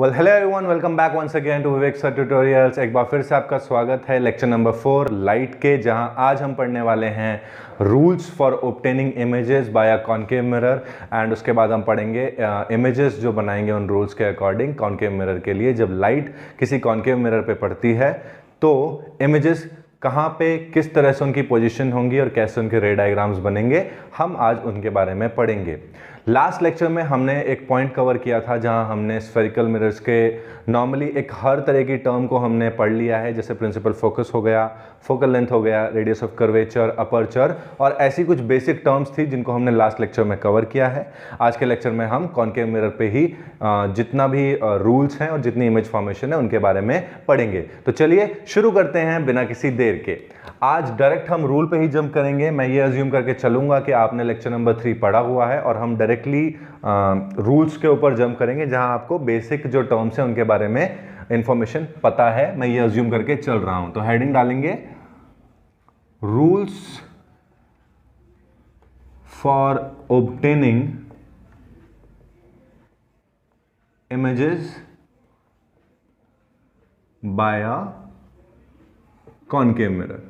Well hello everyone, welcome back once again to Vivek sir tutorials. एक बार फिर से आपका स्वागत है लेक्चर नंबर 4 लाइट के, जहां आज हम पढ़ने वाले हैं rules for obtaining images bye a concave mirror. And उसके बाद हम पढ़ेंगे इमेजेस जो बनाएंगे उन रूल्स के अकॉर्डिंग कॉनकेव मिरर के लिए। जब लाइट किसी कॉनकेव मिरर पे पड़ती है तो इमेजेस कहाँ पे किस तरह से उनकी पोजीशन होंगी और कैसे उनके रे डायग्राम्स बनेंगे, हम आज उनके बारे में पढ़ेंगे। लास्ट लेक्चर में हमने एक पॉइंट कवर किया था जहां हमने स्फेरिकल मिरर्स के नॉर्मली एक हर तरह की टर्म को हमने पढ़ लिया है, जैसे प्रिंसिपल फोकस हो गया, फोकल लेंथ हो गया, रेडियस ऑफ कर्वेचर, अपर्चर और ऐसी कुछ बेसिक टर्म्स थी जिनको हमने लास्ट लेक्चर में कवर किया है। आज के लेक्चर में हम कॉनकेव मिरर पे ही जितना भी रूल्स हैं और जितनी इमेज फॉर्मेशन है उनके बारे में पढ़ेंगे। तो चलिए शुरू करते हैं बिना किसी देर के। आज डायरेक्ट हम रूल पे ही जंप करेंगे। मैं ये अज्यूम करके चलूंगा कि आपने लेक्चर नंबर 3 पढ़ा हुआ है और हम डायरेक्टली रूल्स के ऊपर जंप करेंगे जहां आपको बेसिक जो टर्म्स हैं उनके बारे में इंफॉर्मेशन पता है। मैं ये अज्यूम करके चल रहा हूं। तो हेडिंग डालेंगे rules for obtaining images bye a concave mirror.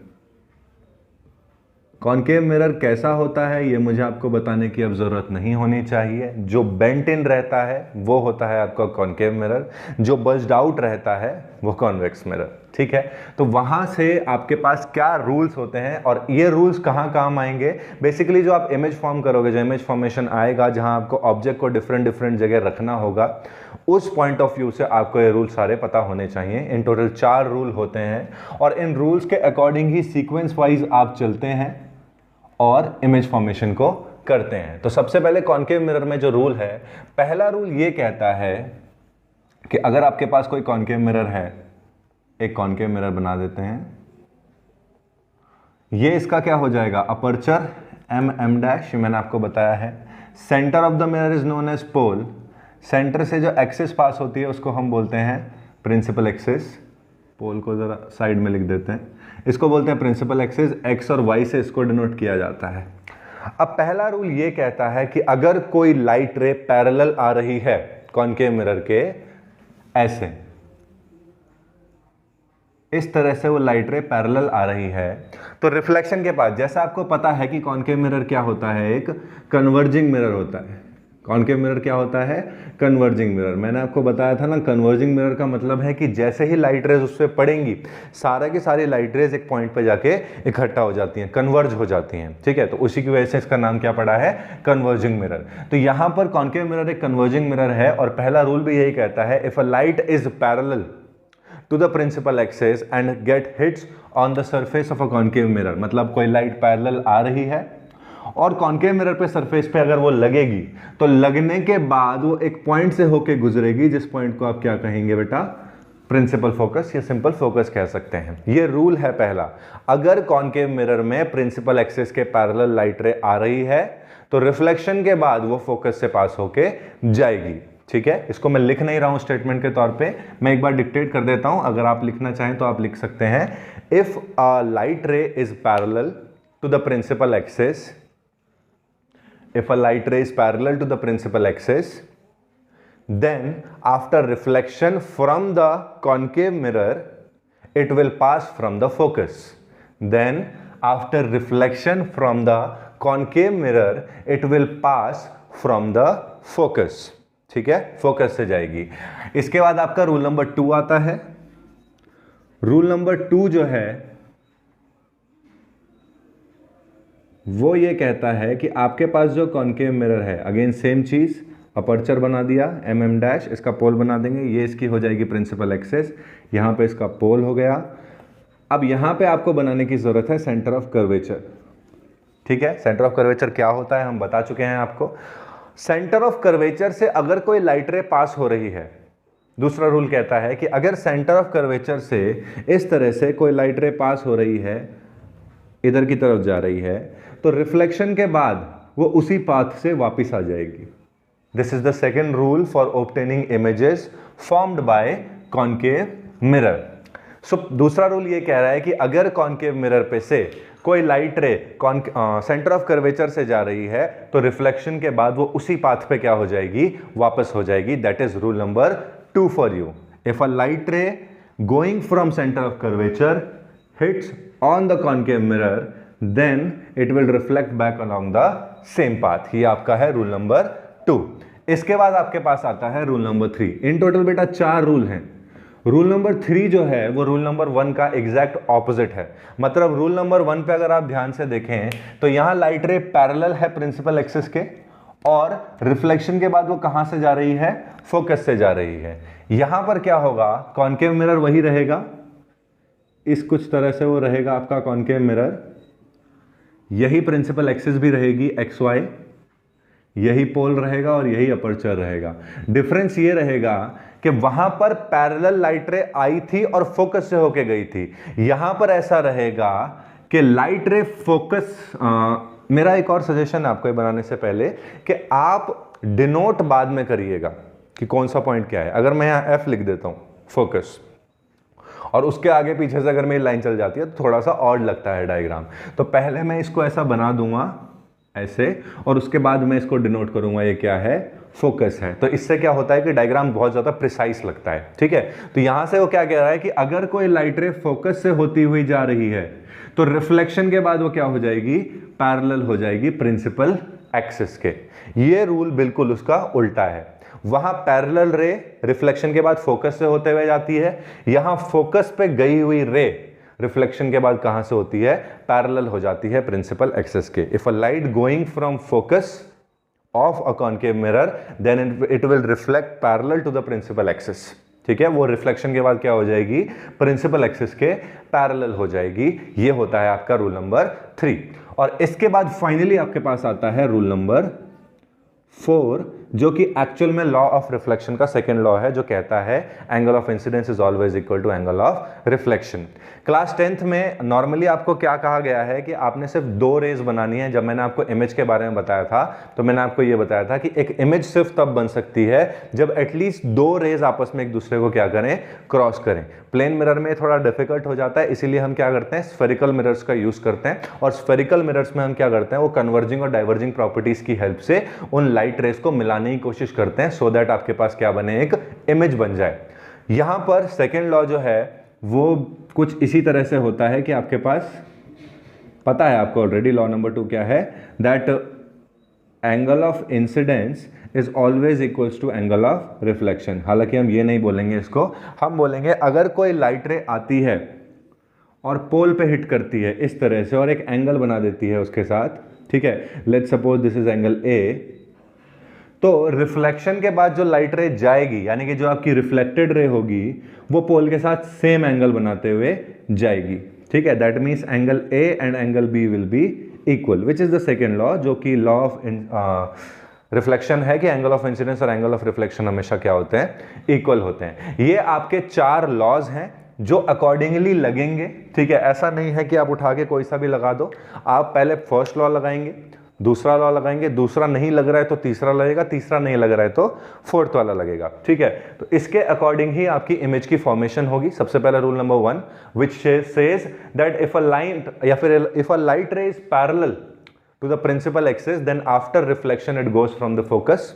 Concave mirror कैसा होता है ये मुझे आपको बताने की अब ज़रूरत नहीं होनी चाहिए। जो बेंट इन रहता है वो होता है आपका कॉनकेव मिरर, जो बज्ड आउट रहता है वो कॉन्वेक्स मिरर। ठीक है, तो वहाँ से आपके पास क्या रूल्स होते हैं और ये रूल्स कहाँ काम आएंगे। बेसिकली जो आप इमेज फॉर्म करोगे, जो इमेज फॉर्मेशन आएगा जहाँ आपको ऑब्जेक्ट को डिफरेंट जगह रखना होगा, उस पॉइंट ऑफ व्यू से आपको ये रूल सारे पता होने चाहिए। इन टोटल 4 रूल होते हैं और इन रूल्स के अकॉर्डिंग ही सीक्वेंस वाइज आप चलते हैं और इमेज फॉर्मेशन को करते हैं। तो सबसे पहले कॉनकेव मिरर में जो रूल है, पहला रूल ये कहता है कि अगर आपके पास कोई कॉनकेव मिरर है, एक कॉनकेव मिरर बना देते हैं, ये इसका क्या हो जाएगा, अपर्चर एम डैश, मैंने आपको बताया है। Centre of the mirror is known as pole. Centre से जो एक्सिस पास होती है उसको हम बोलते हैं प्रिंसिपल एक्सिस। पोल को जरा साइड में लिख देते हैं, इसको बोलते हैं प्रिंसिपल एक्सिस। एक्स और वाई से इसको डिनोट किया जाता है। अब पहला रूल ये कहता है कि अगर कोई लाइट रे पैरेलल आ रही है कॉनकेव मिरर के, ऐसे इस तरह से वो लाइट रे पैरेलल आ रही है, तो रिफ्लेक्शन के बाद, जैसा आपको पता है कि कॉनकेव मिरर क्या होता है, एक कन्वर्जिंग मिरर होता है। कॉनकेव मिरर क्या होता है, कन्वर्जिंग मिरर। मैंने आपको बताया था ना, कन्वर्जिंग मिरर का मतलब है कि जैसे ही लाइट रेज उस पर पड़ेंगी, सारा की सारी लाइट रेज एक पॉइंट पे जाके इकट्ठा हो जाती हैं, कन्वर्ज हो जाती हैं। ठीक है, तो उसी की वजह से इसका नाम क्या पड़ा है, कन्वर्जिंग मिरर। तो यहां पर कॉनकेव मिरर एक कन्वर्जिंग मिरर है और पहला रूल भी यही कहता है, if a light is parallel to the principal axis and get hits on the surface of a concave mirror, मतलब कोई लाइट पैरेलल आ रही है और कॉनकेव मिरर पे सरफेस पे अगर वो लगेगी तो लगने के बाद वो एक पॉइंट से होके गुजरेगी, जिस पॉइंट को आप क्या कहेंगे बेटा, प्रिंसिपल फोकस या सिंपल फोकस कह सकते हैं। ये रूल है पहला। अगर कॉनकेव मिरर में प्रिंसिपल एक्सिस के पैरेलल लाइट रे आ रही है तो रिफ्लेक्शन के बाद वो फोकस से पास होके जाएगी। ठीक है, इसको मैं लिख नहीं रहा हूं स्टेटमेंट के तौर पे, मैं एक बार डिक्टेट कर देता हूं। अगर आप लिखना चाहें तो आप लिख सकते हैं, if a light ray is parallel to the principal axis, if a light ray is parallel to the principal axis, then after reflection from the concave mirror it will pass from the focus. Then after reflection from the concave mirror it will pass from the focus. ठीक है, focus से जाएगी। इसके बाद आपका rule number 2 आता है। Rule number 2 जो है वो ये कहता है कि आपके पास जो कॉनकेव मिरर है, अगेन सेम चीज, अपर्चर बना दिया एम डैश, इसका पोल बना देंगे, ये इसकी हो जाएगी प्रिंसिपल एक्सिस, यहां पे इसका पोल हो गया। अब यहां पे आपको बनाने की जरूरत है सेंटर ऑफ कर्वेचर। ठीक है, सेंटर ऑफ कर्वेचर क्या होता है हम बता चुके हैं आपको। सेंटर ऑफ कर्वेचर से अगर कोई लाइट रे पास हो रही है, दूसरा रूल कहता है कि अगर सेंटर ऑफ कर्वेचर से इस तरह से कोई लाइट रे पास हो रही है, इधर की तरफ जा रही है, तो रिफ्लेक्शन के बाद वो उसी पाथ से वापस आ जाएगी। This is the second rule for obtaining images formed by concave mirror. So दूसरा रूल ये कह रहा है कि अगर कॉनकेव मिरर पे से कोई लाइट रे सेंटर ऑफ कर्वेचर से जा रही है तो रिफ्लेक्शन के बाद वो उसी पाथ पे क्या हो जाएगी, वापस हो जाएगी। That is rule number 2 for you. If a light ray going from center of curvature hits on the concave mirror, then it will reflect back along the same path. ये आपका है रूल नंबर 2. इसके बाद आपके पास आता है rule number 3. In total बेटा 4 rule हैं. रूल नंबर 3 जो है वो रूल नंबर 1 का एग्जैक्ट ऑपोजिट है. मतलब रूल नंबर 1 पे अगर आप ध्यान से देखें तो यहां लाइट रे पैरेलल है प्रिंसिपल एक्सिस के, और रिफ्लेक्शन के बाद वो कहां से जा रही है, फोकस से जा रही है. यहां पर क्या होगा, कॉन्केव मिरर वही रहेगा, इस कुछ तरह से वो रहेगा आपका कॉन्केव मिरर. यही प्रिंसिपल एक्सिस भी रहेगी एक्स वाई, यही पोल रहेगा और यही अपर्चर रहेगा. डिफरेंस ये रहेगा कि वहां पर पैरेलल लाइट रे आई थी और फोकस से होके गई थी. यहां पर ऐसा रहेगा कि लाइट रे फोकस. मेरा एक और सजेशन है आपको ये बनाने से पहले कि आप डिनोट बाद में करिएगा कि कौन सा पॉइंट क्या है. अगर मैं यहां एफ लिख देता हूं फोकस, और उसके आगे पीछे से अगर मेरी लाइन चल जाती है तो थोड़ा सा ऑड लगता है डायग्राम. तो पहले मैं इसको ऐसा बना दूंगा ऐसे, और उसके बाद मैं इसको डिनोट करूंगा ये क्या है, फोकस है. तो इससे क्या होता है कि डायग्राम बहुत ज्यादा प्रिसाइज लगता है. ठीक है, तो यहां से वो क्या कह रहा है कि अगर कोई लाइट रे फोकस से होती हुई जा रही है तो रिफ्लेक्शन के बाद वो क्या हो जाएगी, पैरेलल हो जाएगी प्रिंसिपल एक्सिस के. ये रूल बिल्कुल उसका उल्टा है. वहां पैरेलल रे रिफ्लेक्शन के बाद फोकस से होते हुए जाती है, यहां फोकस पे गई हुई रे रिफ्लेक्शन के बाद कहां से होती है, पैरेलल हो जाती है प्रिंसिपल एक्सिस के. If a light going from focus of a concave mirror then it will reflect parallel to the principal axis. ठीक है, वो रिफ्लेक्शन के बाद क्या हो जाएगी, प्रिंसिपल एक्सिस के पैरेलल हो जाएगी. ये होता है आपका रूल नंबर 3. और इसके बाद फाइनली आपके पास आता है रूल नंबर 4, जो कि एक्चुअल में लॉ ऑफ रिफ्लेक्शन का सेकंड लॉ है, जो कहता है angle of incidence is always equal to angle of reflection. Class 10th में नॉर्मली आपको क्या कहा गया है कि आपने सिर्फ 2 रेज बनानी है. जब मैंने आपको इमेज के बारे में बताया था तो मैंने आपको यह बताया था कि एक इमेज सिर्फ तब बन सकती है जब एटलीस्ट 2 रेज आपस में एक दूसरे को क्या करें, क्रॉस करें. प्लेन मिरर में थोड़ा डिफिकल्ट हो जाता है, इसीलिए हम क्या करते हैं, स्फेरिकल मिरर्स का यूज करते हैं. और स्फेरिकल मिरर्स में हम क्या करते हैं, वो कन्वर्जिंग और डाइवर्जिंग प्रॉपर्टीज की हेल्प से उन लाइट रेज को मिलाने की कोशिश करते हैं, सो दैट आपके पास क्या बने, एक इमेज बन जाए. यहां पर सेकेंड लॉ जो है वो कुछ इसी तरह से होता है कि आपके पास पता है आपको ऑलरेडी लॉ नंबर 2 क्या है, that angle of incidence is always equals to angle of reflection. हालांकि हम ये नहीं बोलेंगे इसको, हम बोलेंगे अगर कोई लाइट रे आती है और पोल पे हिट करती है इस तरह से और एक एंगल बना देती है उसके साथ, ठीक है, let's suppose this is angle A, तो रिफ्लेक्शन के बाद जो लाइट रे जाएगी, यानी कि जो आपकी रिफ्लेक्टेड रे होगी, वो पोल के साथ सेम एंगल बनाते हुए जाएगी. ठीक है, that means angle A and angle B will be equal, which is the second law, जो कि लॉ ऑफ रिफ्लेक्शन है कि एंगल ऑफ इंसिडेंस और एंगल ऑफ रिफ्लेक्शन हमेशा क्या होते हैं, इक्वल होते हैं. ये आपके 4 लॉज हैं जो अकॉर्डिंगली लगेंगे. ठीक है, ऐसा नहीं है कि आप उठा के कोई सा भी लगा दो. आप पहले फर्स्ट लॉ लगाएंगे, दूसरा लॉ लगाएंगे, दूसरा नहीं लग रहा है तो तीसरा लगेगा, तीसरा नहीं लग रहा है तो फोर्थ वाला लगेगा. ठीक है, तो इसके अकॉर्डिंग ही आपकी इमेज की फॉर्मेशन होगी. सबसे पहला rule number 1 which says that if a line या फिर if a light ray is parallel to the principal axis then after reflection it goes from the focus.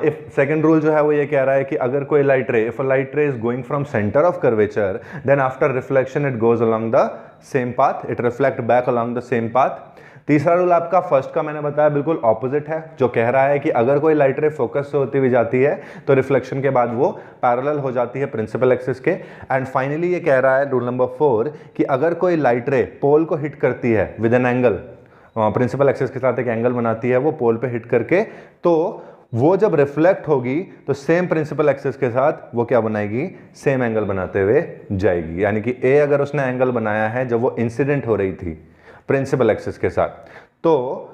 If second rule जो है वो ये कह रहा है कि अगर कोई light ray, if a light ray is going from centre of curvature then after reflection it goes along the same path, it reflect back along the same path. तीसरा रूल आपका फर्स्ट का मैंने बताया बिल्कुल ऑपोजिट है, जो कह रहा है कि अगर कोई लाइट रे फोकस से होती हुई जाती है तो रिफ्लेक्शन के बाद वो पैरेलल हो जाती है प्रिंसिपल एक्सिस के. एंड फाइनली ये कह रहा है रूल नंबर 4 कि अगर कोई लाइट रे पोल को हिट करती है with an angle, principal axis के साथ एक एंगल बनाती है वो पोल पे हिट करके, तो वो जब रिफ्लेक्ट होगी तो सेम प्रिंसिपल एक्सिस के साथ वो क्या बनाएगी, सेम एंगल बनाते हुए जाएगी. यानी कि ए अगर उसने एंगल बनाया है जब वो इंसिडेंट हो रही थी प्रिंसिपल एक्सिस के साथ, तो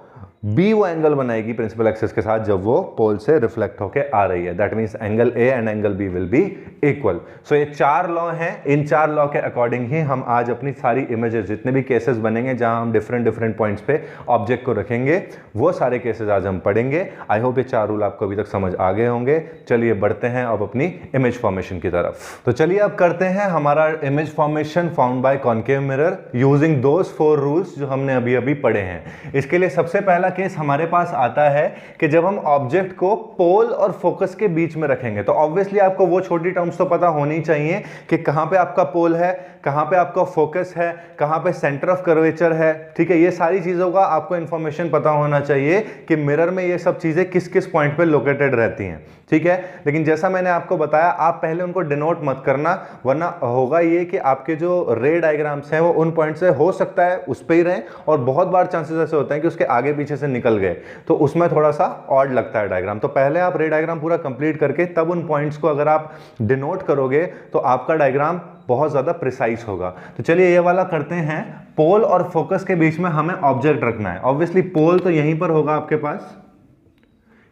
बी वो एंगल बनाएगी प्रिंसिपल एक्सिस के साथ जब वो पोल से रिफ्लेक्ट होके आ रही है. That means angle A and angle B will be equal. So ये 4 लॉ हैं, इन 4 लॉ के अकॉर्डिंग ही हम आज अपनी सारी इमेजेस, जितने भी केसेस बनेंगे जहां हम डिफरेंट पॉइंट्स पे ऑब्जेक्ट को रखेंगे, वो सारे केसेस आज हम पढ़ेंगे. आई होप ये 4 रूल आपको अभी तक समझ आ गए होंगे. चलिए बढ़ते हैं अब अपनी इमेज फॉर्मेशन की तरफ. तो चलिए अब करते हैं हमारा image formation found by concave mirror using those 4 rules जो हमने अभी अभी पढ़े हैं. इसके लिए सबसे पहला केस हमारे पास आता है कि जब हम ऑब्जेक्ट को पोल और फोकस के बीच में रखेंगे, तो ऑब्वियसली आपको वो छोटी टर्म्स तो पता होनी चाहिए कि कहां पे आपका पोल है, कहां पे आपका फोकस है, कहां पे सेंटर ऑफ कर्वेचर है। ठीक है, ये सारी चीजों का आपको इंफॉर्मेशन पता होना चाहिए कि मिरर में ये सब चीजें किस किस पॉइंट पे लोकेटेड रहती हैं। ठीक है, लेकिन जैसा मैंने आपको बताया, आप पहले उनको डिनोट मत करना, वरना होगा ये कि आपके जो रे डायग्राम्स हैं वो उन पॉइंट से हो सकता है उस पे ही रहें, और बहुत बार चांसेस ऐसे होते हैं कि उसके आगे पीछे से निकल गए, तो उसमें थोड़ा सा ऑड लगता है डायग्राम। तो पहले आप रे डायग्राम पूरा कंप्लीट करके तब उन पॉइंट्स को अगर आप डिनोट करोगे तो आपका डायग्राम बहुत ज्यादा प्रिसाइज होगा। तो चलिए ये वाला करते हैं। पोल और फोकस के बीच में हमें ऑब्जेक्ट रखना है। ऑब्वियसली पोल तो यहीं पर होगा आपके पास,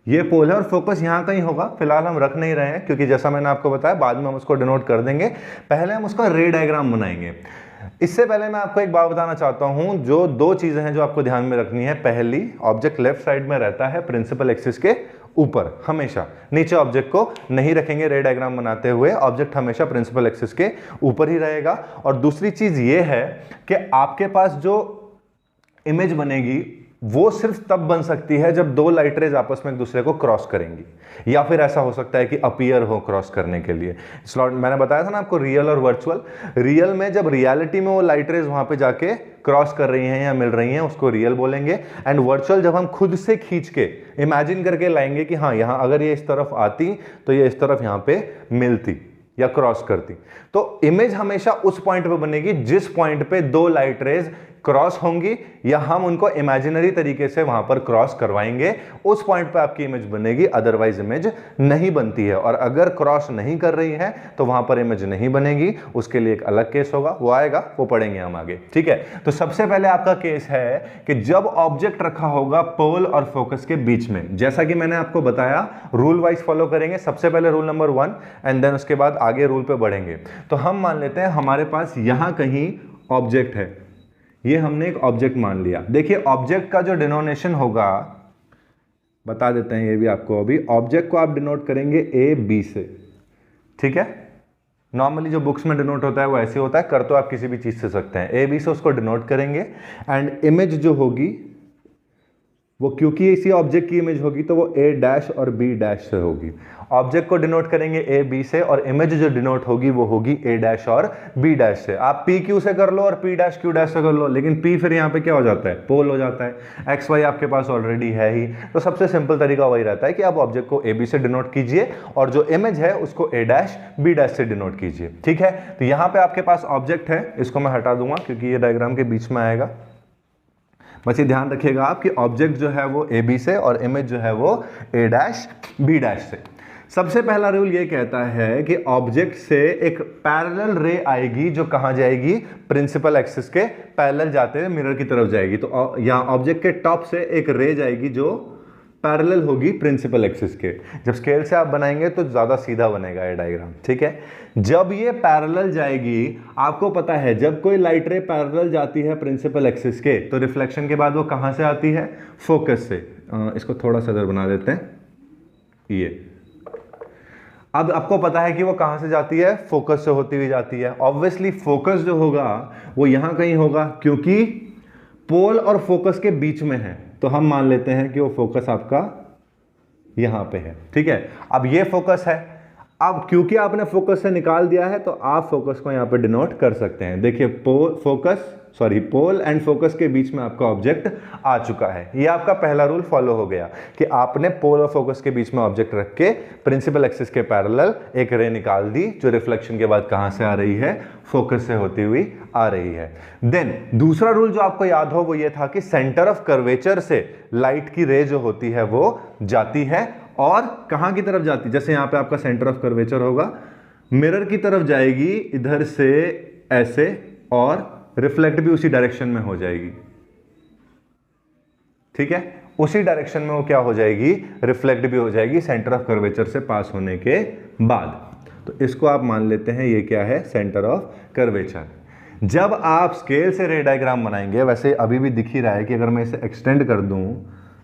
ये पोल है, और फोकस यहां कहीं होगा। फिलहाल हम रख नहीं रहे हैं क्योंकि जैसा मैंने आपको बताया बाद में हम उसको डिनोट कर देंगे। पहले हम उसका रे डायग्राम बनाएंगे। इससे पहले मैं आपको एक बात बताना चाहता हूं, जो दो चीजें हैं जो आपको ध्यान में रखनी है। पहली, ऑब्जेक्ट लेफ्ट साइड में रहता है प्रिंसिपल एक्सिस के ऊपर, हमेशा नीचे ऑब्जेक्ट को नहीं रखेंगे। रे डायग्राम बनाते हुए ऑब्जेक्ट हमेशा प्रिंसिपल एक्सिस के ऊपर ही रहेगा। और दूसरी चीज ये है कि आपके पास जो इमेज बनेगी वो सिर्फ तब बन सकती है जब दो लाइट रेज आपस में एक दूसरे को क्रॉस करेंगी, या फिर ऐसा हो सकता है कि अपीयर हो क्रॉस करने के लिए। स्लॉट मैंने बताया था ना आपको, रियल और वर्चुअल। रियल में जब रियलिटी में वो लाइट रेज वहां पे जाके क्रॉस कर रही हैं या मिल रही हैं, उसको रियल बोलेंगे। एंड वर्चुअल जब हम खुद से खींच के इमेजिन करके लाएंगे कि हाँ यहां अगर ये इस तरफ आती तो ये इस तरफ यहां पे मिलती या क्रॉस करती। तो इमेज हमेशा उस पॉइंट पे बनेगी जिस पॉइंट पे दो लाइट रेज क्रॉस होंगी, या हम उनको इमेजिनरी तरीके से वहां पर क्रॉस करवाएंगे, उस पॉइंट पे आपकी इमेज बनेगी। अदरवाइज इमेज नहीं बनती है। और अगर क्रॉस नहीं कर रही है तो वहां पर इमेज नहीं बनेगी। उसके लिए एक अलग केस होगा, वो आएगा, वो पढ़ेंगे हम आगे। ठीक है, तो सबसे पहले आपका केस है कि जब ऑब्जेक्ट रखा होगा पोल और फोकस के बीच में, जैसा कि मैंने आपको बताया, रूल वाइज फॉलो करेंगे। सबसे पहले रूल नंबर 1 एंड देन उसके बाद आगे रूल पे बढ़ेंगे। तो हम मान लेते हैं हमारे पास यहां कहीं ऑब्जेक्ट है, ये हमने एक ऑब्जेक्ट मान लिया। देखिए ऑब्जेक्ट का जो डिनोनेशन होगा, बता देते हैं ये भी आपको अभी। ऑब्जेक्ट को आप डिनोट करेंगे ए बी से। ठीक है, नॉर्मली जो बुक्स में डिनोट होता है वो ऐसे होता है, कर तो आप किसी भी चीज से सकते हैं। ए बी से उसको डिनोट करेंगे। एंड इमेज जो होगी वो, क्योंकि इसी ऑब्जेक्ट की इमेज होगी तो वो ए डैश और बी डैश से होगी। ऑब्जेक्ट को डिनोट करेंगे ए बी से, और इमेज जो डिनोट होगी वो होगी ए डैश और बी डैश से। आप पी क्यू से कर लो और पी डैश क्यू डैश से कर लो, लेकिन पी फिर यहाँ पे क्या हो जाता है, पोल हो जाता है। एक्स वाई आपके पास ऑलरेडी है ही, तो सबसे सिंपल तरीका वही रहता है कि आप ऑब्जेक्ट को ए बी से डिनोट कीजिए और जो इमेज है उसको ए डैश बी डैश से डिनोट कीजिए। ठीक है, तो यहाँ पे आपके पास ऑब्जेक्ट है, इसको मैं हटा दूंगा क्योंकि ये डायग्राम के बीच में आएगा। बस ये ध्यान रखिएगा आप कि ऑब्जेक्ट जो है वो ए बी से और इमेज जो है वो ए डैश बी डैश से। सबसे पहला रूल ये कहता है कि ऑब्जेक्ट से एक पैरेलल रे आएगी जो कहां जाएगी, प्रिंसिपल एक्सिस के पैरेलल जाते हुए मिरर की तरफ जाएगी। तो यहां ऑब्जेक्ट के टॉप से एक रे जाएगी जो पैरेलल होगी प्रिंसिपल एक्सिस के। जब स्केल से आप बनाएंगे तो ज्यादा सीधा बनेगा ये डायग्राम। ठीक है, जब ये पैरेलल जाएगी, आपको पता है जब कोई लाइट रे पैरेलल जाती है प्रिंसिपल एक्सिस के तो रिफ्लेक्शन के बाद वो कहां से आती है, फोकस से। इसको थोड़ा सा इधर बना देते हैं। ये अब आपको पता है कि वो कहां से जाती है, फोकस से होती हुई जाती है। ऑब्वियसली फोकस जो होगा वो यहां कहीं होगा, क्योंकि पोल और फोकस के बीच में है, तो हम मान लेते हैं कि वो फोकस आपका यहां पे है। ठीक है, अब ये फोकस है। अब क्योंकि आपने फोकस से निकाल दिया है तो आप फोकस को यहां पे डिनोट कर सकते हैं। देखिए पोल एंड फोकस के बीच में आपका ऑब्जेक्ट आ चुका है। ये आपका पहला रूल फॉलो हो गया कि आपने पोल और फोकस के बीच में ऑब्जेक्ट रख के प्रिंसिपल एक्सिस के पैरेलल एक रे निकाल दी जो रिफ्लेक्शन के बाद कहां से आ रही है, फोकस से होती हुई आ रही है। देन दूसरा रूल जो आपको याद हो वो ये था कि सेंटर ऑफ कर्वेचर से लाइट की रे जो होती है वो जाती है, और कहां की तरफ जाती, जैसे यहां पे आपका सेंटर ऑफ कर्वेचर होगा, मिरर की तरफ जाएगी इधर से ऐसे, और रिफ्लेक्ट भी उसी डायरेक्शन में हो जाएगी। ठीक है, उसी डायरेक्शन में वो क्या हो जाएगी, रिफ्लेक्ट भी हो जाएगी सेंटर ऑफ कर्वेचर से पास होने के बाद। तो इसको आप मान लेते हैं ये क्या है, सेंटर ऑफ कर्वेचर। जब आप स्केल से रे डायग्राम बनाएंगे, वैसे अभी भी दिख ही रहा है कि अगर मैं इसे एक्सटेंड कर दूं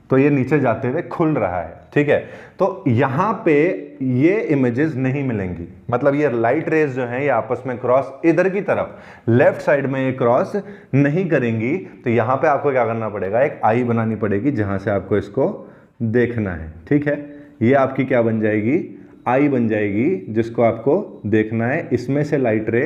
तो ये नीचे जाते हुए खुल रहा है, ठीक है। तो यहाँ पे ये इमेजेस नहीं मिलेंगी, मतलब ये लाइट रेज जो है ये आपस में क्रॉस इधर की तरफ लेफ्ट साइड में ये क्रॉस नहीं करेंगी। तो यहाँ पे आपको क्या करना पड़ेगा, एक आई बनानी पड़ेगी जहाँ से आपको इसको देखना है, ठीक है। ये आपकी क्या बन जाएगी, आई बन जाएगी, जिसको आपको देखना है। इसमें से लाइट रे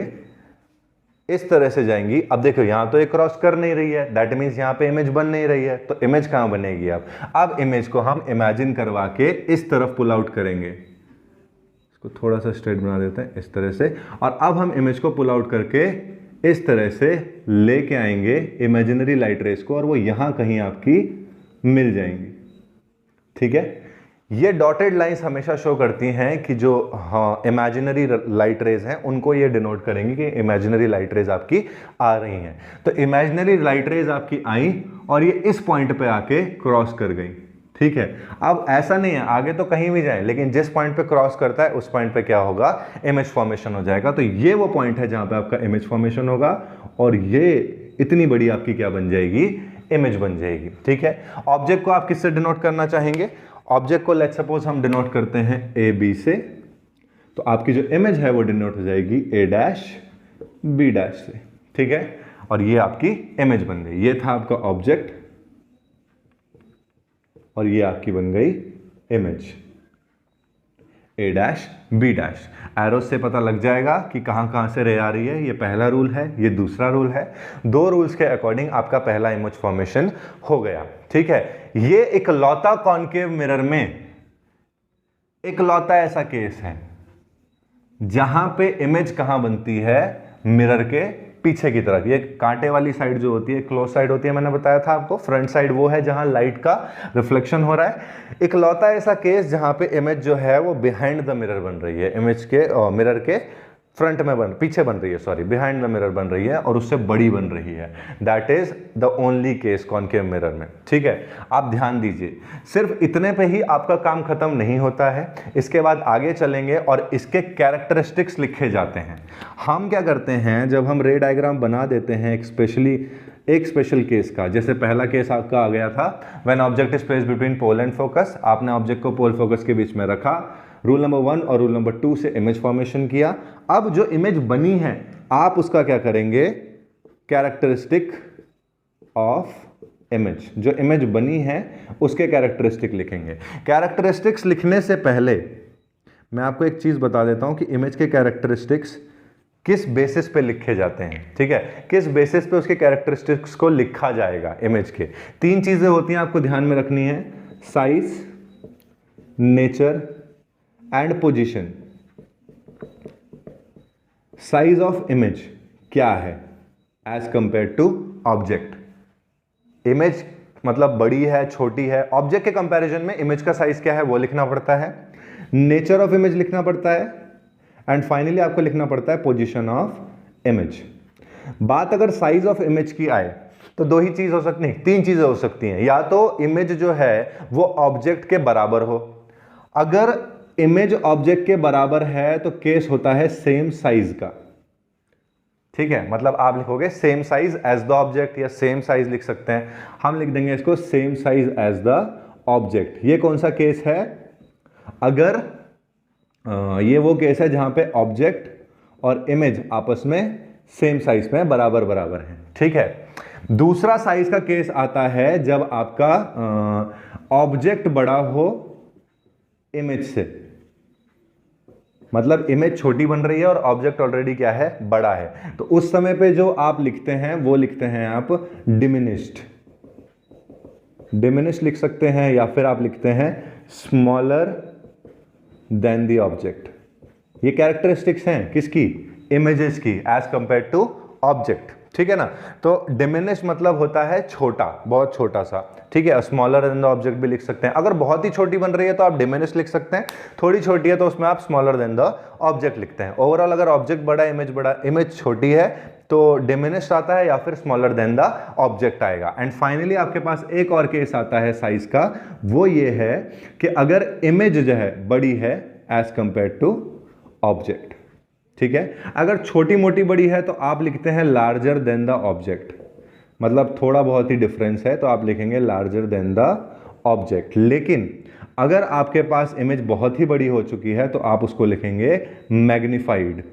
इस तरह से जाएंगी। अब देखो यहाँ तो ये क्रॉस कर नहीं रही है, दैट मीन्स यहाँ पे इमेज बन नहीं रही है, तो इमेज कहाँ बनेगी। अब इमेज को हम इमेजिन करवा के इस तरफ पुल आउट करेंगे, इसको थोड़ा सा स्ट्रेट बना देते हैं इस तरह से, और अब हम इमेज को पुल आउट करके इस तरह से लेके आएंगे इमेजिनरी लाइट रेस को, और वो यहाँ कहीं आपकी मिल जाएंगी, ठीक है। ये डॉटेड लाइंस हमेशा शो करती हैं कि जो इमेजिनरी लाइट रेज हैं उनको ये डिनोट करेंगी कि इमेजिनरी लाइट रेज आपकी आ रही हैं। तो इमेजिनरी लाइट रेज आपकी आई और ये इस पॉइंट पे आके क्रॉस कर गई, ठीक है। अब ऐसा नहीं है आगे तो कहीं भी जाए, लेकिन जिस पॉइंट पे क्रॉस करता है उस पॉइंट पे क्या होगा, इमेज फॉर्मेशन हो जाएगा। तो ये वो पॉइंट है जहां पे आपका इमेज फॉर्मेशन होगा, और ये इतनी बड़ी आपकी क्या बन जाएगी, इमेज बन जाएगी, ठीक है। ऑब्जेक्ट को आप किससे डिनोट करना चाहेंगे, ऑब्जेक्ट को लेट्स सपोज हम डिनोट करते हैं ए बी से, तो आपकी जो इमेज है वो डिनोट हो जाएगी ए डैश बी डैश से, ठीक है। और ये आपकी इमेज बन गई, ये था आपका ऑब्जेक्ट और ये आपकी बन गई image A dash B dash. Arrow से पता लग जाएगा कि कहां कहां से रे आ रही है, ये पहला रूल है, ये दूसरा रूल है। दो रूल्स के अकॉर्डिंग आपका पहला इमेज फॉर्मेशन हो गया, ठीक है। ये इकलौता कॉनकेव मिरर में इकलौता ऐसा केस है जहां पे इमेज कहां बनती है, मिरर के पीछे की तरफ। ये कांटे वाली साइड जो होती है क्लोज साइड होती है, मैंने बताया था आपको। फ्रंट साइड वो है जहां लाइट का रिफ्लेक्शन हो रहा है। इकलौता ऐसा केस जहां पे इमेज जो है वो बिहाइंड द मिरर बन रही है, इमेज के मिरर के फ्रंट में पीछे बन रही है, सॉरी बिहाइंड द मिरर बन रही है और उससे बड़ी बन रही है। That is the only case concave mirror में, ठीक है। आप ध्यान दीजिए, सिर्फ इतने पे ही आपका काम खत्म नहीं होता है। इसके बाद आगे चलेंगे और इसके कैरेक्टरिस्टिक्स लिखे जाते हैं। हम क्या करते हैं, जब हम रे डायग्राम बना देते हैं एक स्पेशल केस का, जैसे पहला केस आपका आ गया था when object is placed between pole and focus, आपने ऑब्जेक्ट को पोल फोकस के बीच में रखा, रूल नंबर 1 और रूल नंबर 2 से इमेज फॉर्मेशन किया। अब जो इमेज बनी है आप उसका क्या करेंगे, कैरेक्टरिस्टिक ऑफ इमेज, जो इमेज बनी है उसके कैरेक्टरिस्टिक लिखेंगे। कैरेक्टरिस्टिक्स लिखने से पहले मैं आपको एक चीज बता देता हूं कि इमेज के कैरेक्टरिस्टिक्स किस बेसिस पे लिखे जाते हैं, ठीक है। किस बेसिस पे उसके कैरेक्टरिस्टिक्स को लिखा जाएगा इमेज के। 3 चीजें होती हैं आपको ध्यान में रखनी है, size, nature and position. Size of image क्या है as compare to object. Image मतलब बड़ी है छोटी है, ऑब्जेक्ट के कंपैरिजन में इमेज का साइज क्या है वो लिखना पड़ता है। नेचर ऑफ इमेज लिखना पड़ता है एंड फाइनली आपको लिखना पड़ता है पोजीशन ऑफ इमेज। बात अगर साइज ऑफ इमेज की आए तो 2 ही चीज हो सकती है, 3 चीजें हो सकती हैं। या तो इमेज जो है वो ऑब्जेक्ट के बराबर हो, अगर इमेज ऑब्जेक्ट के बराबर है तो केस होता है सेम साइज का, ठीक है। मतलब आप लिखोगे same size as the object, या सेम साइज लिख सकते हैं, हम लिख देंगे इसको same size as the object. ये कौन सा केस है, अगर ये वो केस है जहां पे ऑब्जेक्ट और इमेज आपस में सेम साइज में बराबर बराबर है, ठीक है। दूसरा साइज का केस आता है जब आपका ऑब्जेक्ट बड़ा हो इमेज से, मतलब इमेज छोटी बन रही है और ऑब्जेक्ट ऑलरेडी क्या है, बड़ा है। तो उस समय पे जो आप लिखते हैं वो लिखते हैं आप डिमिनिश्ड लिख सकते हैं, या फिर आप लिखते हैं स्मॉलर देन द ऑब्जेक्ट। ये कैरेक्टरिस्टिक्स हैं किसकी, इमेजेस की एज कंपेयर टू ऑब्जेक्ट, ठीक है ना। तो डिमिनिश मतलब होता है छोटा, बहुत छोटा सा, ठीक है। स्मॉलर देन द ऑब्जेक्ट भी लिख सकते हैं। अगर बहुत ही छोटी बन रही है तो आप डिमिनिश लिख सकते हैं, थोड़ी छोटी है तो उसमें आप स्मॉलर देन द ऑब्जेक्ट लिखते हैं। ओवरऑल अगर ऑब्जेक्ट बड़ा, इमेज छोटी है तो डिमिनिश आता है या फिर स्मॉलर देन द ऑब्जेक्ट आएगा। एंड फाइनली आपके पास एक और केस आता है साइज का, वो ये है कि अगर इमेज जो है बड़ी है एज कंपेयर टू ऑब्जेक्ट, ठीक है। अगर छोटी मोटी बड़ी है तो आप लिखते हैं लार्जर देन द ऑब्जेक्ट, मतलब थोड़ा बहुत ही डिफरेंस है तो आप लिखेंगे लार्जर देन द ऑब्जेक्ट। लेकिन अगर आपके पास इमेज बहुत ही बड़ी हो चुकी है तो आप उसको लिखेंगे मैग्नीफाइड,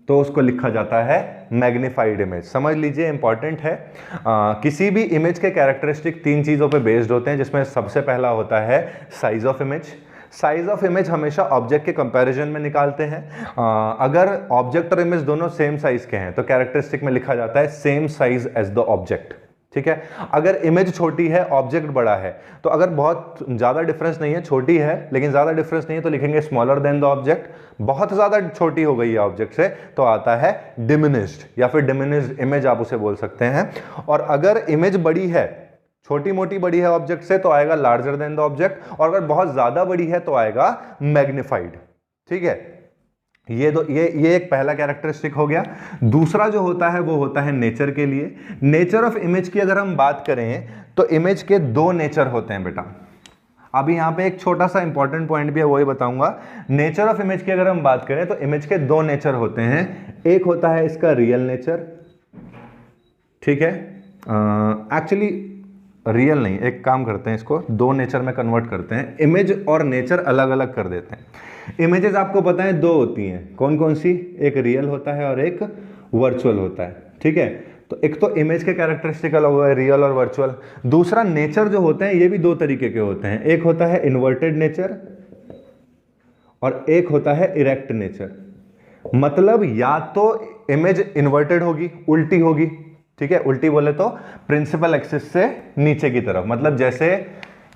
तो उसको लिखा जाता है मैग्नीफाइड इमेज। समझ लीजिए, इंपॉर्टेंट है। किसी भी इमेज के कैरेक्टरिस्टिक तीन चीज़ों पे बेस्ड होते हैं, जिसमें सबसे पहला होता है size of image. Size of image हमेशा ऑब्जेक्ट के कंपैरिजन में निकालते हैं। अगर ऑब्जेक्ट और इमेज दोनों सेम साइज के हैं तो कैरेक्टरिस्टिक में लिखा जाता है same size as the object. ठीक है, अगर इमेज छोटी है ऑब्जेक्ट बड़ा है, तो अगर बहुत ज्यादा डिफरेंस नहीं है, छोटी है लेकिन ज्यादा डिफरेंस नहीं है, तो लिखेंगे स्मॉलर देन द ऑब्जेक्ट। बहुत ज्यादा छोटी हो गई है ऑब्जेक्ट से तो आता है डिमिनिश्ड, या फिर डिमिनिश्ड इमेज आप उसे बोल सकते हैं। और अगर इमेज बड़ी है, छोटी मोटी बड़ी है ऑब्जेक्ट से, तो आएगा लार्जर देन द ऑब्जेक्ट। और अगर बहुत ज्यादा बड़ी है तो आएगा मैग्नीफाइड। ठीक है, ये एक पहला कैरेक्टरिस्टिक हो गया। दूसरा जो होता है वो होता है नेचर के लिए। नेचर ऑफ इमेज की अगर हम बात करें तो इमेज के दो नेचर होते हैं बेटा। अभी यहां पे एक छोटा सा इंपॉर्टेंट पॉइंट भी है, वही बताऊंगा। नेचर ऑफ इमेज की अगर हम बात करें तो इमेज के दो नेचर होते हैं। एक होता है इसका रियल नेचर, ठीक है, एक्चुअली रियल नहीं, एक काम करते हैं, इसको दो नेचर में कन्वर्ट करते हैं, इमेज और नेचर अलग अलग कर देते हैं। इमेजेस आपको पता है दो होती हैं, कौन कौन सी? एक रियल होता है और एक वर्चुअल होता है। ठीक है, तो एक तो इमेज के कैरेक्टरिस्टिक अलग हुआ है, रियल और वर्चुअल। दूसरा नेचर जो होते हैं ये भी दो तरीके के होते हैं, एक होता है इन्वर्टेड नेचर और एक होता है इरेक्ट नेचर। मतलब या तो इमेज इन्वर्टेड होगी, उल्टी होगी, ठीक है, उल्टी बोले तो प्रिंसिपल एक्सिस से नीचे की तरफ। मतलब जैसे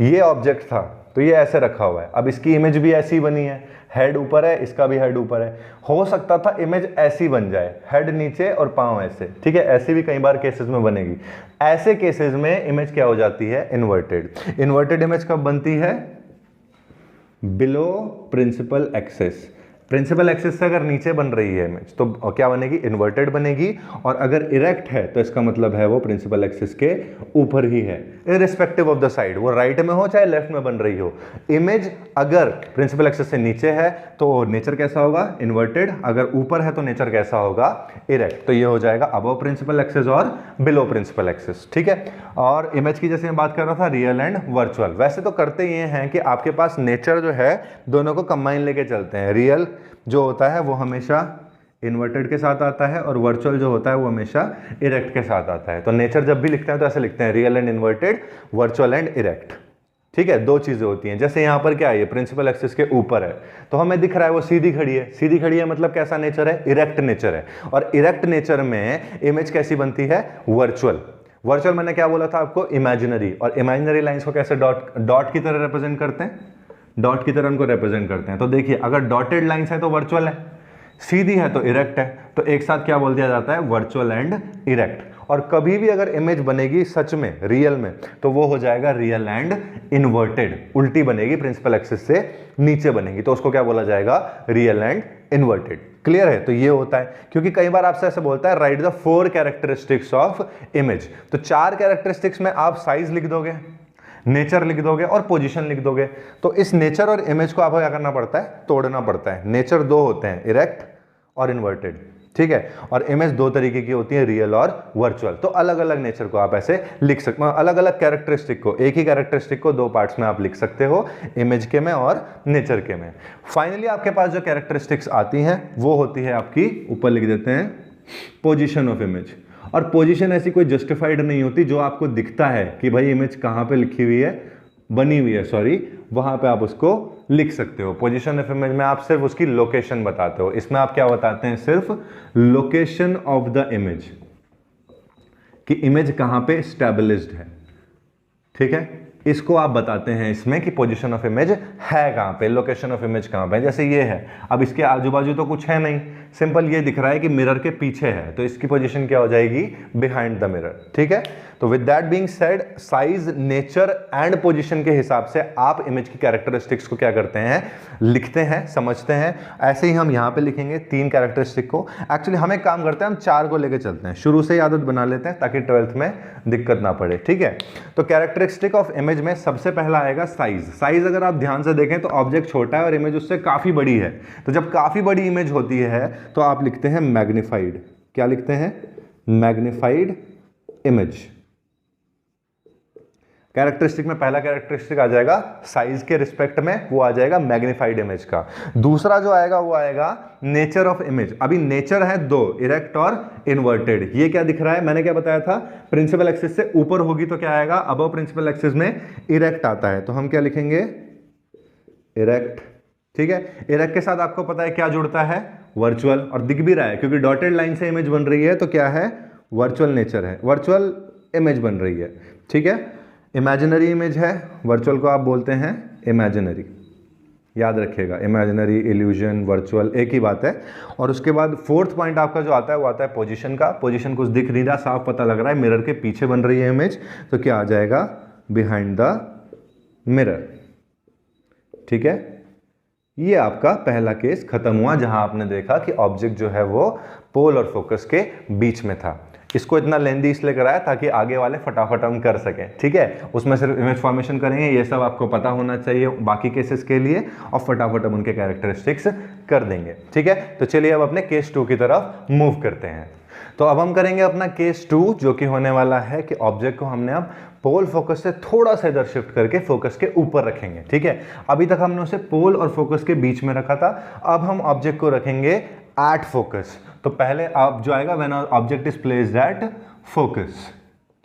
ये ऑब्जेक्ट था तो ये ऐसे रखा हुआ है, अब इसकी इमेज भी ऐसी बनी है, हेड ऊपर है, इसका भी हेड ऊपर है। हो सकता था इमेज ऐसी बन जाए, हेड नीचे और पांव ऐसे, ठीक है, ऐसी भी कई बार केसेस में बनेगी। ऐसे केसेस में इमेज क्या हो जाती है? इन्वर्टेड। इन्वर्टेड इमेज कब बनती है? Below principal axis. Principal axis से अगर नीचे बन रही है इमेज तो क्या बनेगी? इन्वर्टेड बनेगी। और अगर इरेक्ट है तो इसका मतलब है वो प्रिंसिपल एक्सिस के ऊपर ही है, इररिस्पेक्टिव ऑफ द साइड, वो राइट में हो चाहे लेफ्ट में बन रही हो। इमेज अगर प्रिंसिपल एक्सिस से नीचे है तो नेचर कैसा होगा? इन्वर्टेड। अगर ऊपर है तो नेचर कैसा होगा? इरेक्ट। तो ये हो जाएगा अबव प्रिंसिपल एक्सिस और बिलो प्रिंसिपल एक्सिस। ठीक है, और इमेज की जैसे मैं बात कर रहा था रियल एंड वर्चुअल, वैसे तो करते ये हैं कि आपके पास नेचर जो है दोनों को कंबाइन लेके चलते हैं। रियल जो होता है वो हमेशा इन्वर्टेड के साथ आता है और वर्चुअल जो होता है वो हमेशा इरेक्ट के साथ आता है। तो नेचर जब भी लिखते हैं तो ऐसे लिखते हैं, real and inverted, virtual and erect. ठीक है, दो चीजें होती हैं। जैसे यहाँ पर क्या है, ये प्रिंसिपल एक्सिस के ऊपर है तो हमें दिख रहा है वो सीधी खड़ी है। सीधी खड़ी है मतलब कैसा नेचर है? इरेक्ट नेचर है। और इरेक्ट नेचर में इमेज कैसी बनती है? वर्चुअल। वर्चुअल मैंने क्या बोला था आपको? इमेजिनरी। और इमेजिनरी लाइंस को कैसे डॉट की तरह रिप्रेजेंट करते हैं? डॉट की तरह उनको रिप्रेजेंट करते हैं। तो देखिए, अगर डॉटेड लाइंस है तो वर्चुअल है, सीधी है तो इरेक्ट है। तो एक साथ क्या बोल दिया जाता है? Virtual and erect. और कभी भी अगर इमेज बनेगी सच में रियल में तो वो हो जाएगा रियल एंड इन्वर्टेड, उल्टी बनेगी, प्रिंसिपल एक्सिस से नीचे बनेगी, तो उसको क्या बोला जाएगा? Real and inverted. क्लियर है? तो ये होता है, क्योंकि कई बार आपसे ऐसे बोलता है right the 4 characteristics of image. तो 4 कैरेक्टरिस्टिक्स में आप साइज लिख दोगे, नेचर लिख दोगे और पोजीशन लिख दोगे। तो इस नेचर और इमेज को आपको क्या करना पड़ता है? तोड़ना पड़ता है। नेचर दो होते हैं, इरेक्ट और इन्वर्टेड, ठीक है, और इमेज दो तरीके की होती है, रियल और वर्चुअल। तो अलग अलग नेचर को आप ऐसे लिख सकते हो, अलग अलग कैरेक्टरिस्टिक को, एक ही कैरेक्टरिस्टिक को दो पार्ट्स में आप लिख सकते हो, इमेज के में और नेचर के में। फाइनली आपके पास जो कैरेक्टरिस्टिक्स आती हैं वो होती है आपकी, ऊपर लिख देते हैं, पोजीशन ऑफ इमेज। और पोजीशन ऐसी कोई जस्टिफाइड नहीं होती, जो आपको दिखता है कि भाई इमेज कहाँ पे लिखी हुई है, बनी हुई है, सॉरी, वहां पे आप उसको लिख सकते हो। पोजीशन ऑफ इमेज में आप सिर्फ उसकी लोकेशन बताते हो। इसमें आप क्या बताते हैं? सिर्फ लोकेशन ऑफ द इमेज, कि इमेज कहां पे स्टैबलिश्ड है। ठीक है, इसको आप बताते हैं इसमें कि पोजीशन ऑफ इमेज है कहां पे, लोकेशन ऑफ इमेज कहां पे। जैसे ये है, अब इसके आजू बाजू तो कुछ है नहीं, सिंपल ये दिख रहा है कि मिरर के पीछे है, तो इसकी पोजीशन क्या हो जाएगी? Behind the mirror. ठीक है, तो with that being said, size, nature and position के हिसाब से आप इमेज की कैरेक्टरिस्टिक्स को क्या करते हैं? लिखते हैं, समझते हैं। ऐसे ही हम यहां पे लिखेंगे 3 कैरेक्टरिस्टिक को। एक्चुअली हम एक काम करते हैं, हम 4 को लेके चलते हैं, शुरू से ही आदत बना लेते हैं ताकि 12th में दिक्कत ना पड़े। ठीक है, तो कैरेक्टरिस्टिक ऑफ इमेज में सबसे पहला आएगा साइज। साइज अगर आप ध्यान से देखें तो ऑब्जेक्ट छोटा है और इमेज उससे काफी बड़ी है, तो जब काफी बड़ी इमेज होती है तो आप लिखते हैं मैग्नीफाइड। क्या लिखते हैं? Magnified image. कैरेक्टरिस्टिक में पहला कैरेक्टरिस्टिक आ जाएगा साइज के रिस्पेक्ट में, वो आ जाएगा मैग्नीफाइड इमेज का। दूसरा जो आएगा वो आएगा नेचर ऑफ इमेज। अभी नेचर है दो, इरेक्ट और इन्वर्टेड। ये क्या दिख रहा है, मैंने क्या बताया था, प्रिंसिपल एक्सिस से ऊपर होगी तो क्या आएगा, अबव प्रिंसिपल एक्सिस में इरेक्ट आता है, तो हम क्या लिखेंगे, इरेक्ट। ठीक है, इरेक्ट के साथ आपको पता है क्या जुड़ता है, वर्चुअल, और दिख भी रहा है क्योंकि डॉटेड लाइन से इमेज बन रही है, तो क्या है, वर्चुअल नेचर है, वर्चुअल इमेज बन रही है। ठीक है, इमेजिनरी इमेज है, वर्चुअल को आप बोलते हैं इमेजिनरी, याद रखिएगा, इमेजिनरी, इल्यूजन, वर्चुअल एक ही बात है। और उसके बाद फोर्थ पॉइंट आपका जो आता है वो आता है पोजीशन का। पोजीशन कुछ दिख नहीं रहा, साफ पता लग रहा है मिरर के पीछे बन रही है इमेज, तो क्या आ जाएगा, बिहाइंड द मिरर। ठीक है, ये आपका पहला केस खत्म हुआ जहां आपने देखा कि ऑब्जेक्ट जो है वो पोल और फोकस के बीच में था। इसको इतना लेंदी इसलिए कराया ताकि आगे वाले फटाफट हम कर सकें। ठीक है, उसमें सिर्फ इमेज फॉर्मेशन करेंगे, ये सब आपको पता होना चाहिए बाकी केसेस के लिए, और फटाफट हम उनके कैरेक्टरिस्टिक्स कर देंगे। ठीक है, तो चलिए अब अपने केस 2 की तरफ मूव करते हैं। तो अब हम करेंगे अपना केस 2, जो कि होने वाला है कि ऑब्जेक्ट को हमने अब पोल फोकस से थोड़ा सा इधर शिफ्ट करके फोकस के ऊपर रखेंगे। ठीक है, अभी तक हमने उसे पोल और फोकस के बीच में रखा था, अब हम ऑब्जेक्ट को रखेंगे एट फोकस। तो पहले आप जो आएगा when object is placed at focus,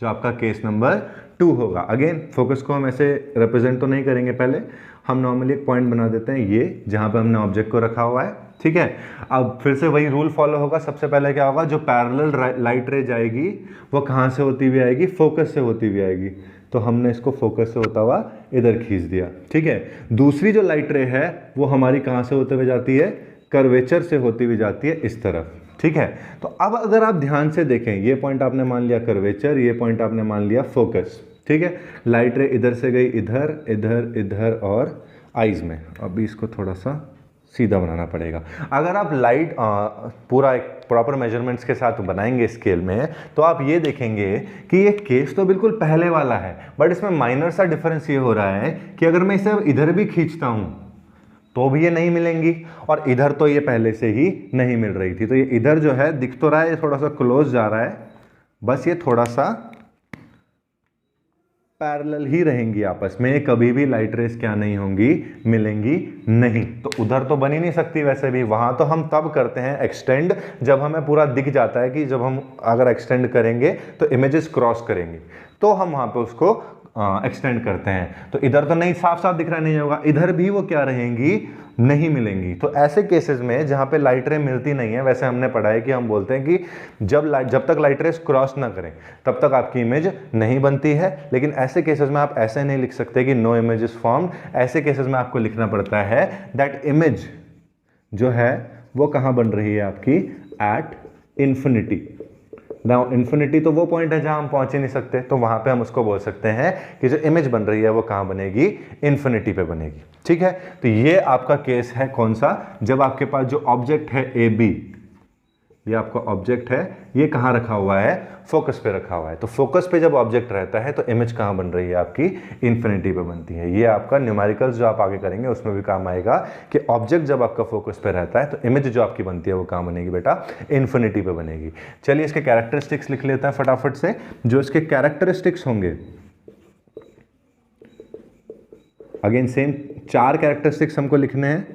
जो आपका केस नंबर 2 होगा। अगेन फोकस को हम ऐसे रिप्रेजेंट तो नहीं करेंगे, पहले हम नॉर्मली एक पॉइंट बना देते हैं ये जहां पे हमने ऑब्जेक्ट को रखा हुआ है। ठीक है, अब फिर से वही रूल फॉलो होगा। सबसे पहले क्या होगा, जो पैरेलल लाइट रे जाएगी वो कहां से होती हुई आएगी, फोकस से होती हुई आएगी, तो हमने इसको फोकस से होता हुआ इधर खींच दिया। ठीक है, दूसरी जो लाइट रे है वो हमारी कहां से होते हुए जाती है, कर्वेचर से होती हुई जाती है इस तरफ। ठीक है, तो अब अगर आप ध्यान से देखें, ये पॉइंट आपने मान लिया कर्वेचर, ये पॉइंट आपने मान लिया फोकस। ठीक है, लाइट रे इधर से गई इधर, इधर, इधर और आईज में। अभी इसको थोड़ा सा सीधा बनाना पड़ेगा। अगर आप लाइट पूरा एक प्रॉपर मेजरमेंट्स के साथ बनाएंगे स्केल में, तो आप ये देखेंगे कि ये केस तो बिल्कुल पहले वाला है, बट इसमें माइनर सा डिफरेंस ये हो रहा है कि अगर मैं इसे इधर भी खींचता हूं तो भी ये नहीं मिलेंगी, और इधर तो ये पहले से ही नहीं मिल रही थी। तो ये इधर जो है दिख तो रहा है, ये थोड़ा सा क्लोज जा रहा है, बस ये थोड़ा सा पैरेलल ही रहेंगी आपस में, कभी भी लाइट रेस क्या नहीं होंगी, मिलेंगी नहीं। तो उधर तो बन ही नहीं सकती वैसे भी, वहां तो हम तब करते हैं एक्सटेंड जब हमें पूरा दिख जाता है कि जब हम अगर एक्सटेंड करेंगे तो इमेजेस क्रॉस करेंगी, तो हम वहां पे उसको एक्सटेंड करते हैं। तो इधर तो नहीं, साफ साफ दिख रहा नहीं होगा, इधर भी वो क्या रहेंगी, नहीं मिलेंगी। तो ऐसे केसेस में जहां पे लाइट रे मिलती नहीं है, वैसे हमने पढ़ा है कि हम बोलते हैं कि जब तक लाइट रेस क्रॉस ना करें तब तक आपकी इमेज नहीं बनती है। लेकिन ऐसे केसेस में आप ऐसे नहीं लिख सकते कि नो इमेज इज फॉर्म्ड, ऐसे केसेस में आपको लिखना पड़ता है दैट इमेज जो है वो कहां बन रही है आपकी, एट इन्फिनिटी। नाउ इन्फिनिटी तो वो पॉइंट है जहां हम पहुंच ही नहीं सकते, तो वहां पे हम उसको बोल सकते हैं कि जो इमेज बन रही है वो कहां बनेगी, इन्फिनिटी पे बनेगी। ठीक है, तो ये आपका केस है कौन सा, जब आपके पास जो ऑब्जेक्ट है ए बी, ये आपका ऑब्जेक्ट है, ये कहां रखा हुआ है, फोकस पे रखा हुआ है। तो फोकस पे जब ऑब्जेक्ट रहता है तो इमेज कहां बन रही है आपकी, इन्फिनिटी पे बनती है। ये आपका न्यूमेरिकल्स जो आप आगे करेंगे उसमें भी काम आएगा कि ऑब्जेक्ट जब आपका फोकस पे रहता है तो इमेज जो आपकी बनती है वो कहां बनेगी बेटा, इन्फिनिटी पे बनेगी। चलिए इसके कैरेक्टरिस्टिक्स लिख लेते हैं फटाफट से। जो इसके कैरेक्टरिस्टिक्स होंगे, अगेन सेम 4 कैरेक्टरिस्टिक्स हमको लिखने हैं।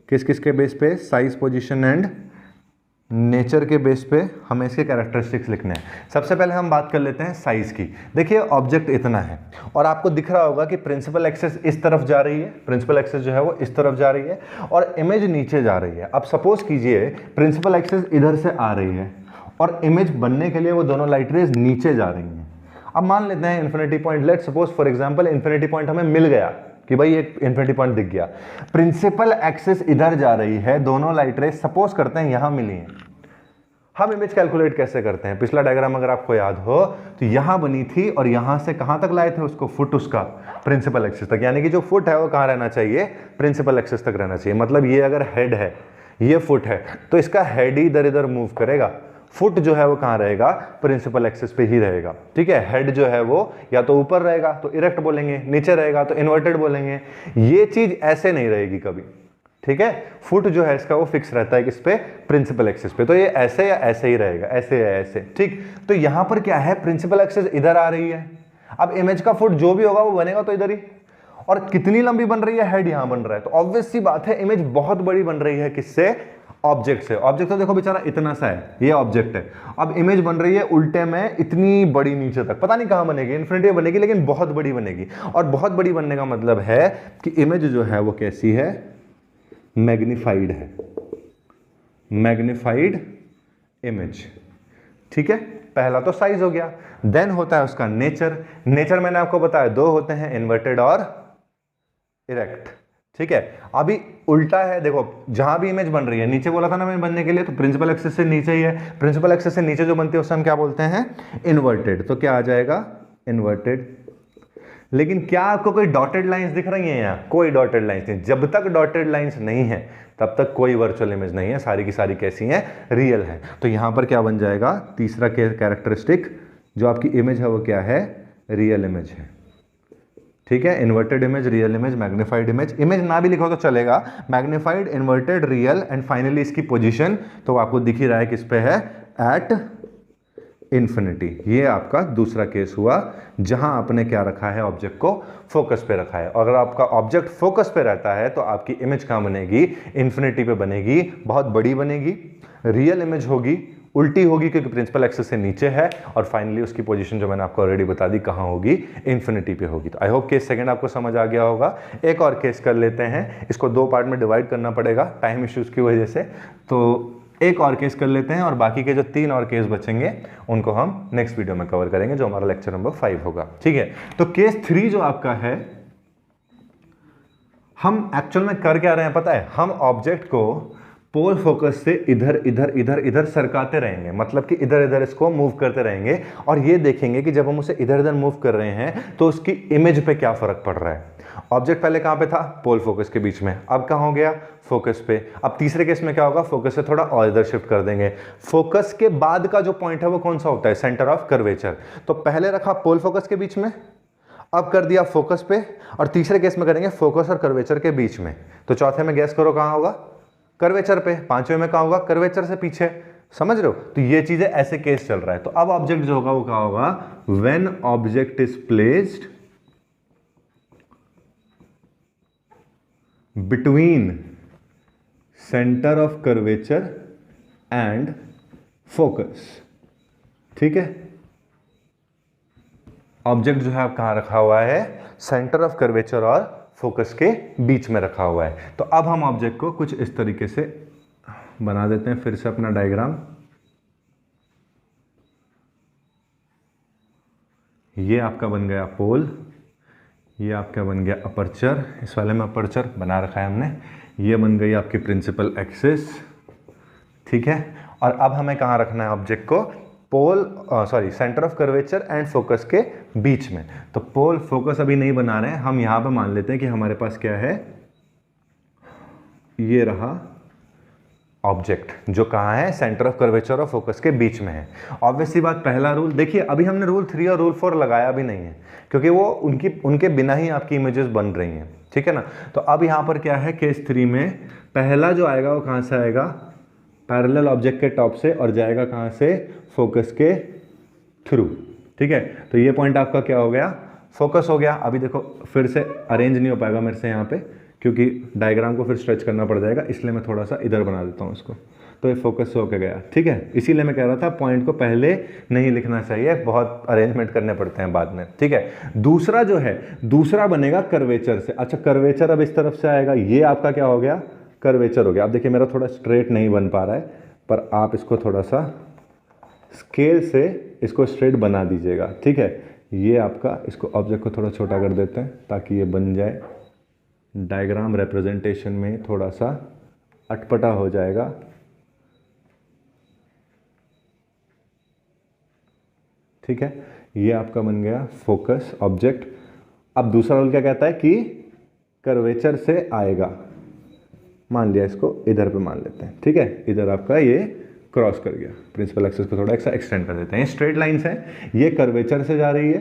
किस किस के बेस पे, साइज, पोजीशन एंड नेचर के बेस पे हमें इसके कैरेक्टरिस्टिक्स लिखने हैं। सबसे पहले हम बात कर लेते हैं साइज की। देखिए ऑब्जेक्ट इतना है और आपको दिख रहा होगा कि प्रिंसिपल एक्सिस इस तरफ जा रही है, प्रिंसिपल एक्सिस जो है वो इस तरफ जा रही है और इमेज नीचे जा रही है। अब सपोज कीजिए प्रिंसिपल एक्सिस इधर से आ रही है और इमेज बनने के लिए वो दोनों लाइट रेज नीचे जा रही हैं। अब मान लेते हैं infinity point, let suppose for example infinity point हमें मिल गया कि भाई एक इन्फिनिटी पॉइंट दिख गया, प्रिंसिपल एक्सिस इधर जा रही है, दोनों लाइट रेज सपोज करते हैं यहां मिली हैं। हम इमेज कैलकुलेट कैसे करते हैं, पिछला डायग्राम अगर आपको याद हो तो यहां बनी थी और यहां से कहां तक लाए थे उसको, फुट उसका प्रिंसिपल एक्सिस तक, यानी कि जो फुट है वो कहां रहना चाहिए, प्रिंसिपल एक्सिस तक रहना चाहिए। मतलब ये अगर हेड है, ये फुट है, तो इसका हेड ही इधर इधर मूव करेगा, फुट जो है वो कहां रहेगा, प्रिंसिपल एक्सिस पे ही रहेगा। ठीक है, हेड जो है वो या तो ऊपर रहेगा तो इरेक्ट बोलेंगे, नीचे रहेगा तो इन्वर्टेड बोलेंगे। ये चीज ऐसे नहीं रहेगी कभी। ठीक है, फुट जो है इसका वो फिक्स रहता है किस पे, प्रिंसिपल एक्सिस पे। तो ये ऐसे या ऐसे ही रहेगा, ऐसे या ऐसे। ठीक, तो यहां पर क्या है, प्रिंसिपल एक्सिस इधर आ रही है। अब इमेज का फुट जो भी होगा वो बनेगा तो इधर ही, और कितनी लंबी बन रही है, हेड यहां बन रहा है, तो ऑब्वियस सी बात है इमेज बहुत बड़ी बन रही है किससे, ऑब्जेक्ट से। ऑब्जेक्ट तो देखो बेचारा इतना सा है, ये ऑब्जेक्ट है, अब इमेज बन रही है उल्टे में इतनी बड़ी नीचे तक, पता नहीं कहां बनेगी, इन्फिनिटी में बनेगी लेकिन बहुत बड़ी बनेगी। और बहुत बड़ी बनने का मतलब है कि इमेज जो है वो कैसी है, मैग्नीफाइड है, मैग्नीफाइड इमेज। ठीक है, पहला तो साइज हो गया, देन होता है उसका नेचर। नेचर मैंने आपको बताया दो होते हैं, इन्वर्टेड और इरेक्ट। ठीक है, अभी उल्टा है, देखो जहां भी इमेज बन रही है, नीचे बोला था ना मैं बनने के लिए, तो प्रिंसिपल एक्सिस से नीचे ही है, प्रिंसिपल एक्सिस से नीचे जो बनती है उसे हम क्या बोलते हैं, इन्वर्टेड। तो क्या आ जाएगा, इन्वर्टेड। लेकिन क्या आपको कोई डॉटेड लाइंस दिख रही हैं यहाँ, कोई डॉटेड लाइंस नहीं। जब तक डॉटेड लाइंस नहीं है तब तक कोई वर्चुअल इमेज नहीं है, सारी की सारी कैसी हैं, रियल है। तो यहां पर क्या बन जाएगा, तीसरा कैरेक्टरिस्टिक जो आपकी इमेज है वो क्या है, रियल इमेज है। ठीक है, inverted image, real image, magnified image. Image ना भी लिखो तो चलेगा, magnified, inverted, real, and finally इसकी पोजीशन तो आपको दिख ही रहा है किस पे है, एट इन्फिनिटी। ये आपका दूसरा केस हुआ जहां आपने क्या रखा है, ऑब्जेक्ट को फोकस पे रखा है। अगर आपका ऑब्जेक्ट फोकस पे रहता है तो आपकी इमेज कहां बनेगी, इन्फिनिटी पे बनेगी, बहुत बड़ी बनेगी। रियल इमेज होगी, उल्टी होगी क्योंकि प्रिंसिपल एक्सिस से नीचे है, और फाइनली उसकी पोजीशन जो मैंने आपको ऑलरेडी बता दी कहां होगी, इन्फिनिटी पे होगी। तो आई होप केस सेकंड आपको समझ आ गया होगा। एक और केस कर लेते हैं, इसको दो पार्ट में डिवाइड करना पड़ेगा टाइम इश्यूज की वजह से, तो एक और केस कर लेते हैं और बाकी के जो 3 और केस बचेंगे उनको हम नेक्स्ट वीडियो में कवर करेंगे, जो हमारा लेक्चर नंबर 5 होगा। ठीक है, तो केस 3 जो आपका है, हम एक्चुअल में कर क्या रहे हैं पता है, हम ऑब्जेक्ट को पोल फोकस से इधर इधर इधर इधर सरकाते रहेंगे, मतलब कि इधर इधर इसको मूव करते रहेंगे, और ये देखेंगे कि जब हम उसे इधर इधर मूव कर रहे हैं तो उसकी इमेज पे क्या फर्क पड़ रहा है। ऑब्जेक्ट पहले कहां पे था, पोल फोकस के बीच में, अब कहां हो गया, फोकस पे। अब तीसरे केस में क्या होगा, फोकस से थोड़ा और इधर शिफ्ट कर देंगे। फोकस के बाद का जो पॉइंट है वो कौन सा होता है, सेंटर ऑफ कर्वेचर। तो पहले रखा पोल फोकस के बीच में, अब कर दिया फोकस पे, और तीसरे केस में करेंगे फोकस और कर्वेचर के बीच में। तो चौथे में गैस करो कहां होगा, कर्वेचर पे। पांचवें में कहां होगा, कर्वेचर से पीछे। समझ रहे हो, तो ये चीजें ऐसे केस चल रहा है। तो अब ऑब्जेक्ट जो होगा वो क्या होगा, when object is placed between centre of curvature and focus. ठीक है, ऑब्जेक्ट जो है आप कहां रखा हुआ है, सेंटर ऑफ कर्वेचर और फोकस के बीच में रखा हुआ है। तो अब हम ऑब्जेक्ट को कुछ इस तरीके से बना देते हैं, फिर से अपना डायग्राम। ये आपका बन गया पोल, ये आपका बन गया अपर्चर, इस वाले में अपर्चर बना रखा है हमने। ये बन गई आपकी प्रिंसिपल एक्सिस। ठीक है, और अब हमें कहाँ रखना है ऑब्जेक्ट को, pole centre of curvature and focus के बीच में। तो पोल फोकस अभी नहीं बना रहे हैं हम, यहां पे मान लेते हैं कि हमारे पास क्या है, ये रहा ऑब्जेक्ट जो कहाँ है, सेंटर ऑफ कर्वेचर और फोकस के बीच में है। ऑब्वियसली बात, पहला रूल देखिए, अभी हमने रूल 3 और रूल 4 लगाया भी नहीं है क्योंकि वो उनके बिना ही आपकी इमेजेस बन रही हैं। ठीक है ना, तो अब यहाँ पर क्या है, केस 3 में पहला जो आएगा वो कहाँ से आएगा, पैरेलल ऑब्जेक्ट के टॉप से, और जाएगा कहाँ से, फोकस के थ्रू। ठीक है, तो ये पॉइंट आपका क्या हो गया, फोकस हो गया। अभी देखो फिर से अरेंज नहीं हो पाएगा मेरे से यहाँ पे, क्योंकि डायग्राम को फिर स्ट्रेच करना पड़ जाएगा, इसलिए मैं थोड़ा सा इधर बना देता हूँ इसको। तो ये फोकस होकर गया। ठीक है, इसीलिए मैं कह रहा था पॉइंट को पहले नहीं लिखना चाहिए, बहुत अरेंजमेंट करने पड़ते हैं बाद में। ठीक है, दूसरा जो है, दूसरा बनेगा कर्वेचर से। अच्छा, कर्वेचर अब इस तरफ से आएगा, ये आपका क्या हो गया, कर्वेचर हो गया। अब देखिए मेरा थोड़ा स्ट्रेट नहीं बन पा रहा है, पर आप इसको थोड़ा सा स्केल से इसको स्ट्रेट बना दीजिएगा। ठीक है, ये आपका, इसको ऑब्जेक्ट को थोड़ा छोटा कर देते हैं ताकि ये बन जाए, डायग्राम रिप्रेजेंटेशन में थोड़ा सा अटपटा हो जाएगा। ठीक है, ये आपका बन गया फोकस ऑब्जेक्ट। अब दूसरा रूल क्या कहता है कि कर्वेचर से आएगा, मान लिया इसको इधर पे मान लेते हैं। ठीक है, इधर आपका ये क्रॉस कर गया, प्रिंसिपल एक्सिस को थोड़ा एक्सटेंड कर देते हैं। ये स्ट्रेट लाइंस है, ये कर्वेचर से जा रही है,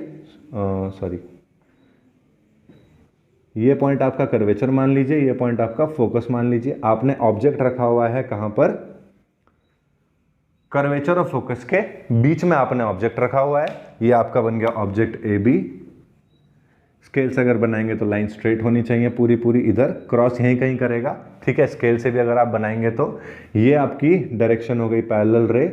ये पॉइंट आपका कर्वेचर मान लीजिए, ये पॉइंट आपका फोकस मान लीजिए। आपने ऑब्जेक्ट रखा हुआ है कहां पर, कर्वेचर और फोकस के बीच में आपने ऑब्जेक्ट रखा हुआ है। ये आपका बन गया ऑब्जेक्ट ए बी, स्केल से अगर बनाएंगे तो लाइन स्ट्रेट होनी चाहिए पूरी पूरी, इधर क्रॉस यहीं कहीं करेगा, ठीक है। स्केल से भी अगर आप बनाएंगे तो ये आपकी डायरेक्शन हो गई पैरेलल रे,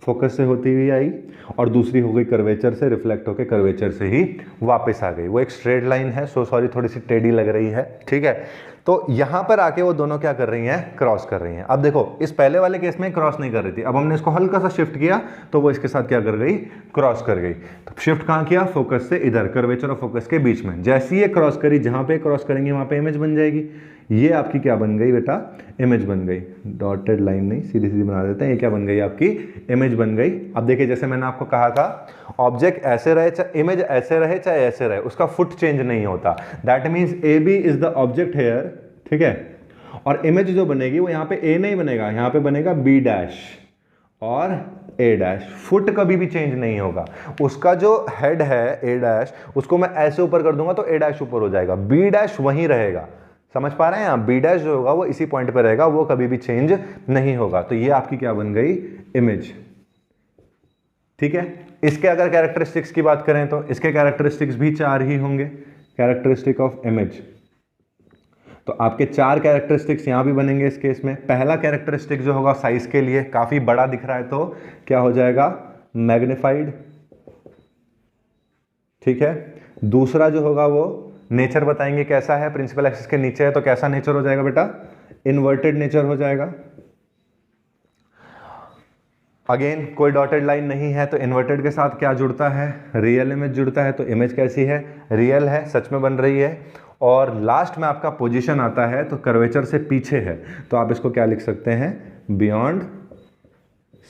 फोकस से होती हुई आई, और दूसरी हो गई कर्वेचर से, रिफ्लेक्ट होकर कर्वेचर से ही वापस आ गई। वो एक स्ट्रेट लाइन है, सो सॉरी थोड़ी सी टेढ़ी लग रही है, ठीक है। तो यहां पर आके वो दोनों क्या कर रही हैं, क्रॉस कर रही हैं। अब देखो इस पहले वाले केस में क्रॉस नहीं कर रही थी, अब हमने इसको हल्का सा शिफ्ट किया तो वो इसके साथ क्या कर गई, क्रॉस कर गई। तो शिफ्ट कहां किया, फोकस से इधर, कर्वेचर और फोकस के बीच में। जैसे ये क्रॉस करी, जहां पे क्रॉस करेंगे वहां पे इमेज बन जाएगी। ये आपकी क्या बन गई बेटा, इमेज बन गई। डॉटेड लाइन नहीं, सीधी सीधी बना देते हैं। ये क्या बन गई, आपकी इमेज बन गई। अब देखिए जैसे मैंने आपको कहा था, ऑब्जेक्ट ऐसे रहे चाहे इमेज ऐसे रहे चाहे ऐसे रहे, उसका फुट चेंज नहीं होता। That means A B is the object here, ठीक है। और इमेज जो बनेगी वो यहाँ पे ए नहीं बनेगा, यहाँ पे बनेगा बी डैश और ए डैश। फुट कभी भी चेंज नहीं होगा। उसका जो हेड है ए डैश, उसको मैं ऐसे ऊपर कर दूंगा तो ए डैश ऊपर हो जाएगा, बी डैश वहीं रहेगा। समझ पा रहे हैं आप, बी डैश जो होगा वो इसी पॉइंट पे रहेगा, वो कभी भी चेंज नहीं होगा। तो ये आपकी क्या बन गई, इमेज, ठीक है। इसके अगर कैरेक्टरिस्टिक्स की बात करें तो इसके कैरेक्टरिस्टिक्स भी 4 ही होंगे, कैरेक्टरिस्टिक ऑफ इमेज। तो आपके 4 कैरेक्टरिस्टिक्स यहां भी बनेंगे इस केस में। पहला कैरेक्टरिस्टिक जो होगा साइज के लिए, काफी बड़ा दिख रहा है तो क्या हो जाएगा, मैग्नीफाइड, ठीक है। दूसरा जो होगा वो नेचर बताएंगे कैसा है, प्रिंसिपल एक्सिस के नीचे है तो कैसा नेचर हो जाएगा बेटा, इन्वर्टेड नेचर हो जाएगा। अगेन कोई डॉटेड लाइन नहीं है तो इन्वर्टेड के साथ क्या जुड़ता है, रियल इमेज जुड़ता है। तो इमेज कैसी है, रियल है, सच में बन रही है। और लास्ट में आपका पोजीशन आता है तो कर्वेचर से पीछे है, तो आप इसको क्या लिख सकते हैं, बियॉन्ड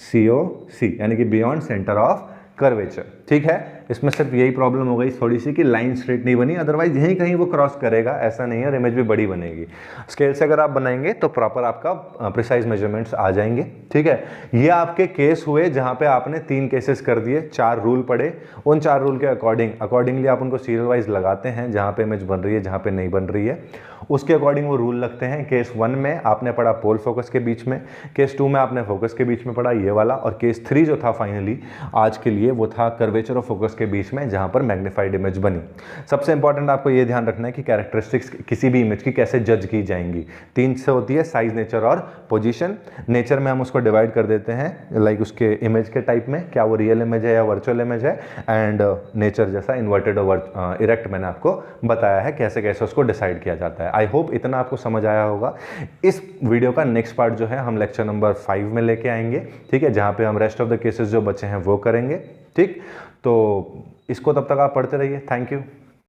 COC, यानी कि बियॉन्ड सेंटर ऑफ कर्वेचर, ठीक है। इसमें सिर्फ यही प्रॉब्लम हो गई थोड़ी सी कि लाइन स्ट्रेट नहीं बनी, अदरवाइज यहीं कहीं वो क्रॉस करेगा, ऐसा नहीं है, और इमेज भी बड़ी बनेगी। स्केल से अगर आप बनाएंगे तो प्रॉपर आपका प्रिसाइज मेजरमेंट्स आ जाएंगे, ठीक है। ये आपके केस हुए जहां पे आपने 3 केसेस कर दिए, 4 रूल पढ़े। उन 4 रूल के अकॉर्डिंगली आप उनको सीरियल वाइज लगाते हैं, जहां पे इमेज बन रही है जहां पे नहीं बन रही है उसके अकॉर्डिंग वो रूल लगते हैं। केस 1 में आपने पढ़ा पोल फोकस के बीच में, केस 2 में आपने फोकस के बीच में पढ़ा ये वाला, और केस 3 जो था फाइनली आज के लिए वो था कर्वेचर और फोकस के बीच में, जहां पर मैग्नीफाइड इमेज बनी। सबसे इंपॉर्टेंट आपको ये ध्यान रखना है कि कैरेक्टरिस्टिक्स किसी भी इमेज की कैसे जज की जाएंगी। 3 से होती है, साइज, नेचर और पोजीशन। नेचर में हम उसको डिवाइड कर देते हैं लाइक उसके इमेज के टाइप में, क्या वो रियल इमेज है या वर्चुअल इमेज है, एंड नेचर जैसा इन्वर्टेड और इरेक्ट मैंने आपको बताया है कैसे कैसे उसको डिसाइड किया जाता है। आई होप इतना आपको समझ आया होगा। इस वीडियो का नेक्स्ट पार्ट जो है हम लेक्चर नंबर 5 में लेके आएंगे, ठीक है, जहां पे हम रेस्ट ऑफ द केसेस जो बचे हैं वो करेंगे, ठीक। तो इसको तब तक आप पढ़ते रहिए। Thank you.